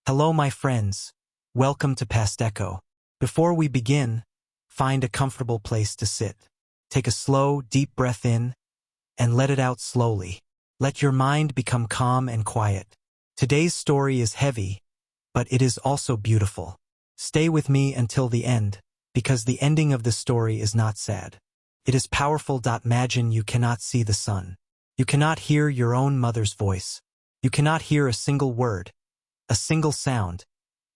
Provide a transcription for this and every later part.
Hello, my friends. Welcome to PastEcho. Before we begin, find a comfortable place to sit. Take a slow, deep breath in and let it out slowly. Let your mind become calm and quiet. Today's story is heavy, but it is also beautiful. Stay with me until the end, because the ending of the story is not sad. It is powerful. Imagine you cannot see the sun. You cannot hear your own mother's voice. You cannot hear a single word, a single sound,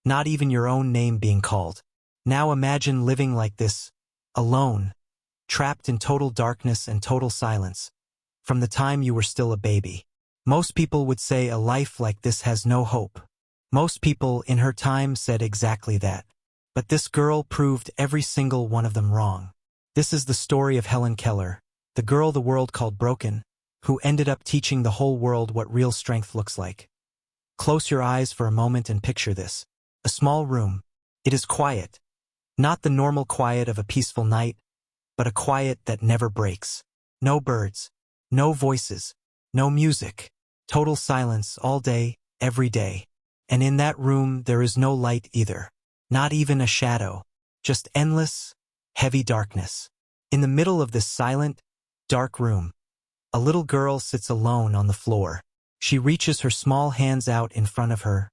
not even your own name being called. Now imagine living like this, alone, trapped in total darkness and total silence, from the time you were still a baby. Most people would say a life like this has no hope. Most people in her time said exactly that. But this girl proved every single one of them wrong. This is the story of Helen Keller, the girl the world called broken, who ended up teaching the whole world what real strength looks like. Close your eyes for a moment and picture this. A small room. It is quiet. Not the normal quiet of a peaceful night, but a quiet that never breaks. No birds. No voices. No music. Total silence all day, every day. And in that room there is no light either. Not even a shadow. Just endless, heavy darkness. In the middle of this silent, dark room, a little girl sits alone on the floor. She reaches her small hands out in front of her,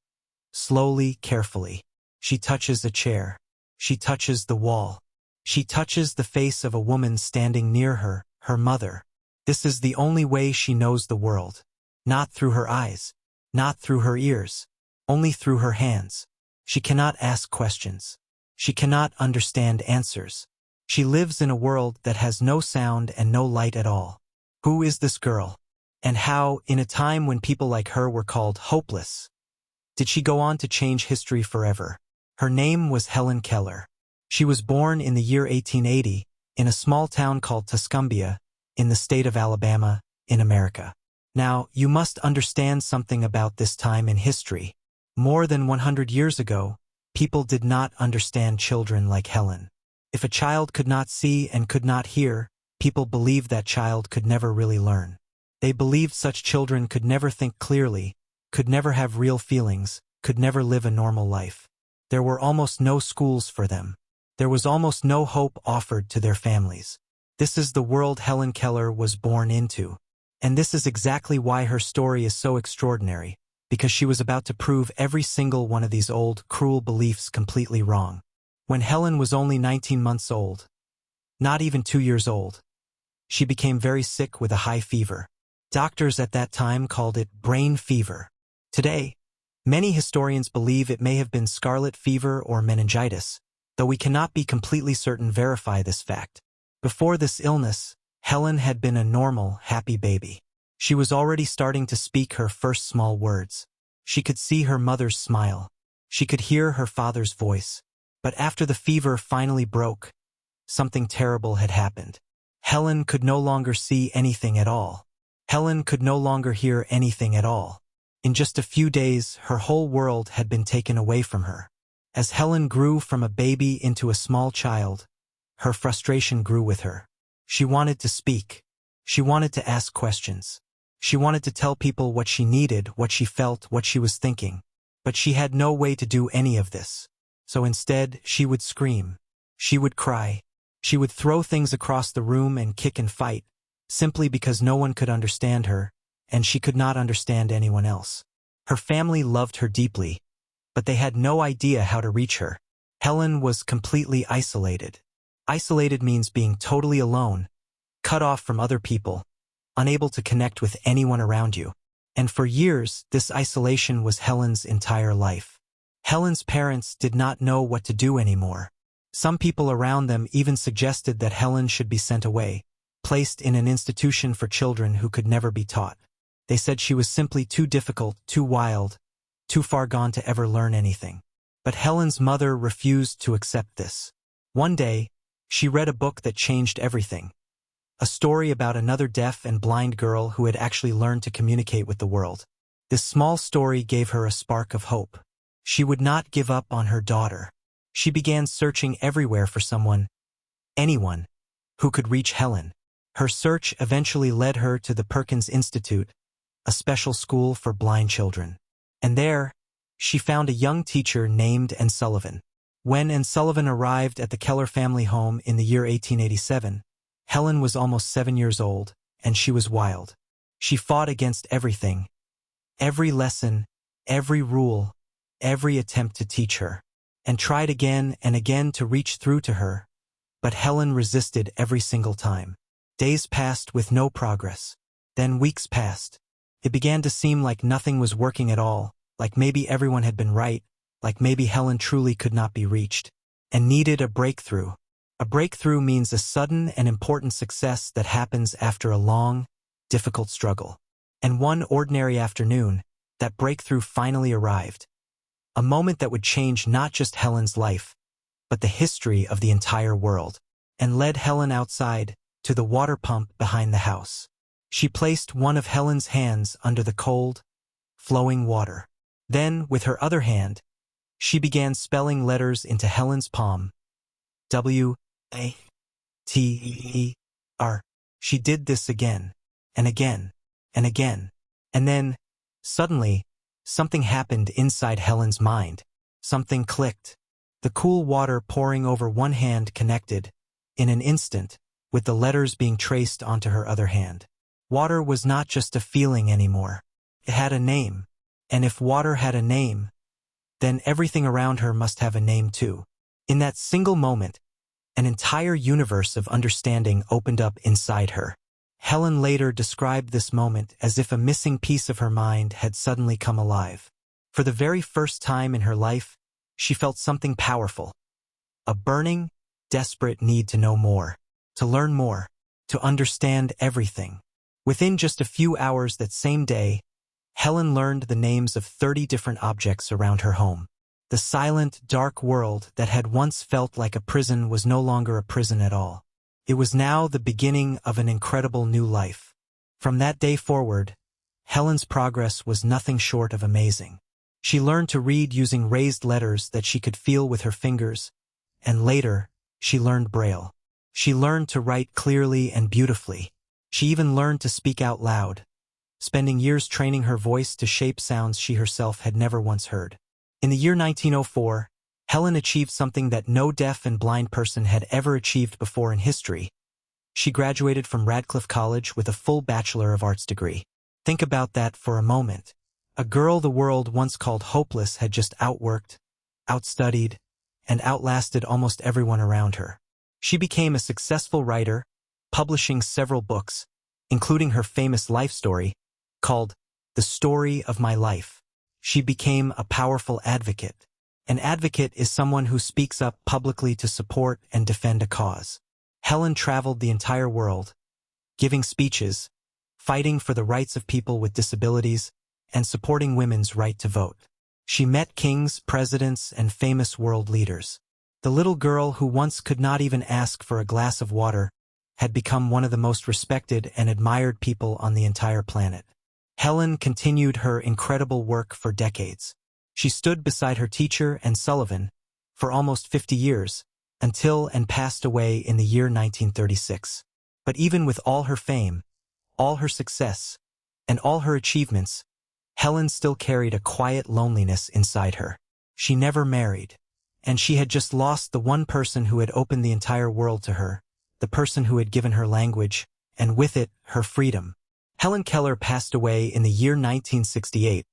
slowly, carefully. She touches a chair. She touches the wall. She touches the face of a woman standing near her, her mother. This is the only way she knows the world. Not through her eyes, not through her ears, only through her hands. She cannot ask questions. She cannot understand answers. She lives in a world that has no sound and no light at all. Who is this girl? And how, in a time when people like her were called hopeless, did she go on to change history forever? Her name was Helen Keller. She was born in the year 1880 in a small town called Tuscumbia in the state of Alabama in America. Now, you must understand something about this time in history. More than 100 years ago, people did not understand children like Helen. If a child could not see and could not hear, people believed that child could never really learn. They believed such children could never think clearly, could never have real feelings, could never live a normal life. There were almost no schools for them. There was almost no hope offered to their families. This is the world Helen Keller was born into. And this is exactly why her story is so extraordinary, because she was about to prove every single one of these old, cruel beliefs completely wrong. When Helen was only 19 months old, not even 2 years old, she became very sick with a high fever. Doctors at that time called it brain fever. Today, many historians believe it may have been scarlet fever or meningitis, though we cannot be completely certain verify this fact. Before this illness, Helen had been a normal, happy baby. She was already starting to speak her first small words. She could see her mother's smile. She could hear her father's voice. But after the fever finally broke, something terrible had happened. Helen could no longer see anything at all. Helen could no longer hear anything at all. In just a few days, her whole world had been taken away from her. As Helen grew from a baby into a small child, her frustration grew with her. She wanted to speak. She wanted to ask questions. She wanted to tell people what she needed, what she felt, what she was thinking. But she had no way to do any of this. So instead, she would scream. She would cry. She would throw things across the room and kick and fight, simply because no one could understand her, and she could not understand anyone else. Her family loved her deeply, but they had no idea how to reach her. Helen was completely isolated. Isolated means being totally alone, cut off from other people, unable to connect with anyone around you. And for years, this isolation was Helen's entire life. Helen's parents did not know what to do anymore. Some people around them even suggested that Helen should be sent away, placed in an institution for children who could never be taught. They said she was simply too difficult, too wild, too far gone to ever learn anything. But Helen's mother refused to accept this. One day, she read a book that changed everything. A story about another deaf and blind girl who had actually learned to communicate with the world. This small story gave her a spark of hope. She would not give up on her daughter. She began searching everywhere for someone, anyone, who could reach Helen. Her search eventually led her to the Perkins Institute, a special school for blind children. And there, she found a young teacher named Anne Sullivan. When Anne Sullivan arrived at the Keller family home in the year 1887, Helen was almost 7 years old, and she was wild. She fought against everything, every lesson, every rule, every attempt to teach her, and tried again and again to reach through to her, but Helen resisted every single time. Days passed with no progress. Then weeks passed. It began to seem like nothing was working at all, like maybe everyone had been right, like maybe Helen truly could not be reached, and needed a breakthrough. A breakthrough means a sudden and important success that happens after a long, difficult struggle. And one ordinary afternoon, that breakthrough finally arrived. A moment that would change not just Helen's life, but the history of the entire world, and led Helen outside to the water pump behind the house. She placed one of Helen's hands under the cold, flowing water. Then, with her other hand, she began spelling letters into Helen's palm. W-A-T-E-R. She did this again, and again, and again. And then, suddenly, something happened inside Helen's mind. Something clicked. The cool water pouring over one hand connected, in an instant, with the letters being traced onto her other hand. Water was not just a feeling anymore. It had a name. And if water had a name, then everything around her must have a name too. In that single moment, an entire universe of understanding opened up inside her. Helen later described this moment as if a missing piece of her mind had suddenly come alive. For the very first time in her life, she felt something powerful. A burning, desperate need to know more, to learn more, to understand everything. Within just a few hours that same day, Helen learned the names of 30 different objects around her home. The silent, dark world that had once felt like a prison was no longer a prison at all. It was now the beginning of an incredible new life. From that day forward, Helen's progress was nothing short of amazing. She learned to read using raised letters that she could feel with her fingers, and later, she learned Braille. She learned to write clearly and beautifully. She even learned to speak out loud, spending years training her voice to shape sounds she herself had never once heard. In the year 1904, Helen achieved something that no deaf and blind person had ever achieved before in history. She graduated from Radcliffe College with a full Bachelor of Arts degree. Think about that for a moment. A girl the world once called hopeless had just outworked, outstudied, and outlasted almost everyone around her. She became a successful writer, publishing several books, including her famous life story, called The Story of My Life. She became a powerful advocate. An advocate is someone who speaks up publicly to support and defend a cause. Helen traveled the entire world, giving speeches, fighting for the rights of people with disabilities, and supporting women's right to vote. She met kings, presidents, and famous world leaders. The little girl who once could not even ask for a glass of water had become one of the most respected and admired people on the entire planet. Helen continued her incredible work for decades. She stood beside her teacher, Anne Sullivan, for almost 50 years, until Anne passed away in the year 1936. But even with all her fame, all her success, and all her achievements, Helen still carried a quiet loneliness inside her. She never married, and she had just lost the one person who had opened the entire world to her, the person who had given her language, and with it, her freedom. Helen Keller passed away in the year 1968.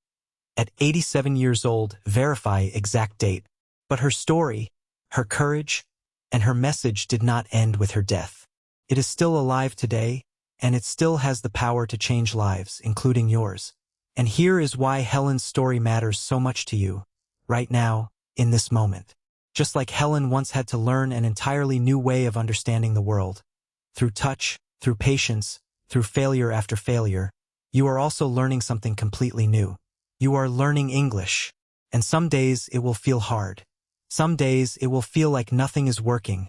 At 87 years old, verify exact date. But her story, her courage, and her message did not end with her death. It is still alive today, and it still has the power to change lives, including yours. And here is why Helen's story matters so much to you, right now, in this moment. Just like Helen once had to learn an entirely new way of understanding the world. Through touch, through patience, through failure after failure, you are also learning something completely new. You are learning English. And some days it will feel hard. Some days it will feel like nothing is working.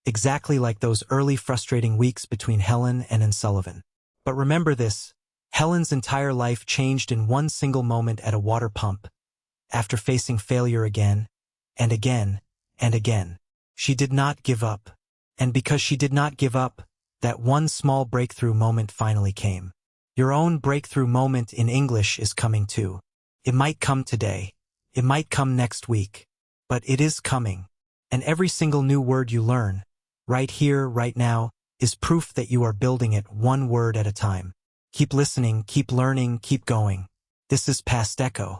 Exactly like those early frustrating weeks between Helen and Anne Sullivan. But remember this, Helen's entire life changed in one single moment at a water pump. After facing failure again, and again, and again, she did not give up. And because she did not give up, that one small breakthrough moment finally came. Your own breakthrough moment in English is coming too. It might come today. It might come next week, but it is coming. And every single new word you learn, right here, right now, is proof that you are building it one word at a time. Keep listening, keep learning, keep going. This is PastEcho.